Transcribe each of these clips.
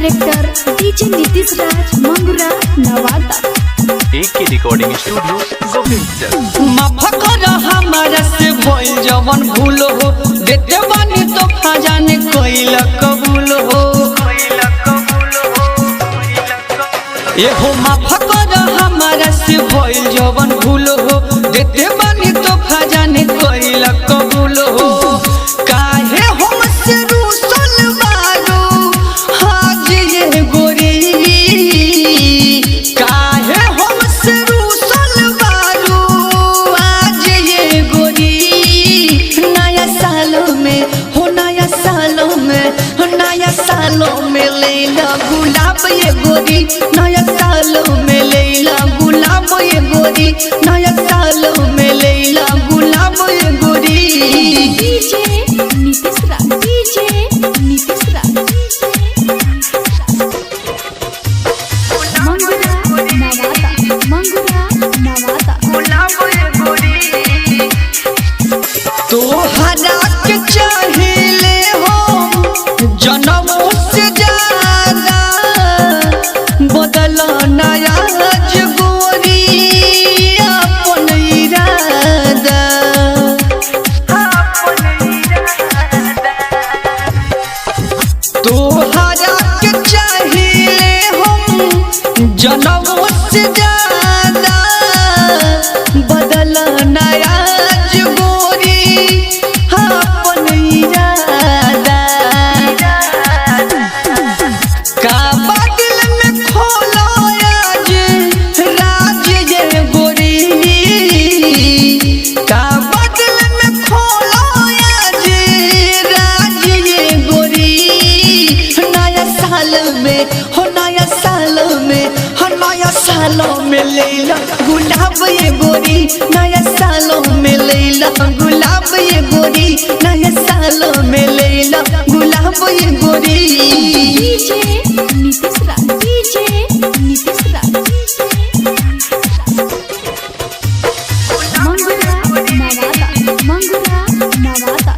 Director DJ Nitish राज मंगुरा नवादा। एक की recording studio Govindganj. माफ कर हमारा से भइल जवन भूल हो, देते बानी तो खजाने कोइल कबूल हो। एहो माफ कर हमारा से भइल जवन भूल हो, देते बानी तो खजाने कोइल कबूल हो। काहे हमसे रूसल बारू आज ये गोरी, काहे हमसे रूसल बारू आज ये गोरी। नया सालों में हो, नया सालों में हो, नया सालों में लेला गुलाब ये गोरी। नया सालों में लेला गुलाब ये गोरी। नया सालों में लेला गुलाब ये गोरी। डीजे नीतीश राज, डीजे नीतीश राज मंगुरा नवादा, मंगुरा नवादा। तोहरा के चाहिले हो जनमों से ज्यादा, बदला नया गोरी अपन इरादा। तोहरा के चाहिले हम जनमों से ज्यादा, बदला नया गोरी अपन इरादा। का बादल में खोलो आज राज ये गोरी, का बादल में खोलो आज राज ये गोरी। नया साल में हो, नया साल में हो, नया सालों में लेला गुलाब ये गोरी। नया सालों में लेला गुलाब ये गोरी। नया सालों में लेला गुलाब ये गोरी। डीजे नीतीश राज, डीजे नीतीश राज मंगुरा नवादा, मंगुरा नवादा।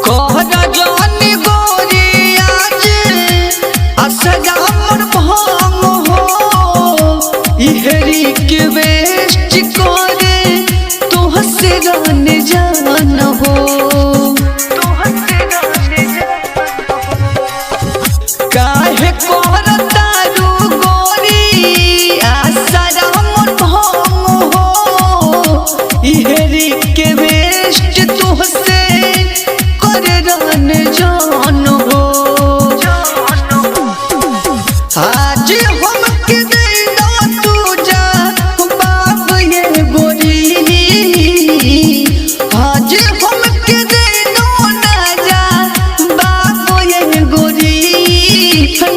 कहरा जानी गोरी आज असरा मन भांग हो, इहरी के वेस्ट करे तोहसे गान जान हो। काहे कहरता रू गोरी असरा मन भांग हो, इहरी के वेस्ट तोहसे करे गान जान हो। आज हमके दे दो तू जा बाब ये गोरी, आज हमके दे दो ना जा बाब ये गोरी।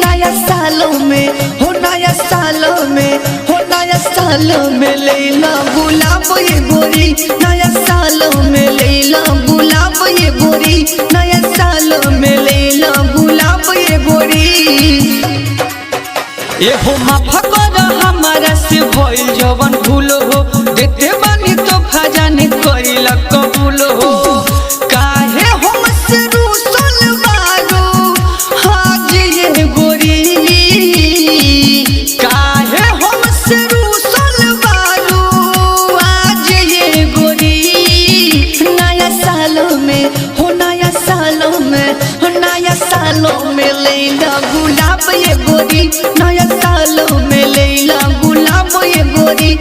नया सालों में हो, नया सालों में हो, नया सालों में लेला गुलाब ये गोरी। नया सालों में लेला गुलाब ये गोरी। नया सालों में लेला गुलाब ये गोरी। एहो माफ कर हमारा से भइल जवन भूल हो, देते बानी तो खजाने कोइल कबूल हो। काहे हमसे रूसल बारू आज ये गोरी, काहे हमसे रूसल बारू आज ये गोरी। नया सालों में हो, नया सालों में हो, नया सालों में लेला गुलाब ये गोरी। नया सालों में लेला गुलाब ये गोरी।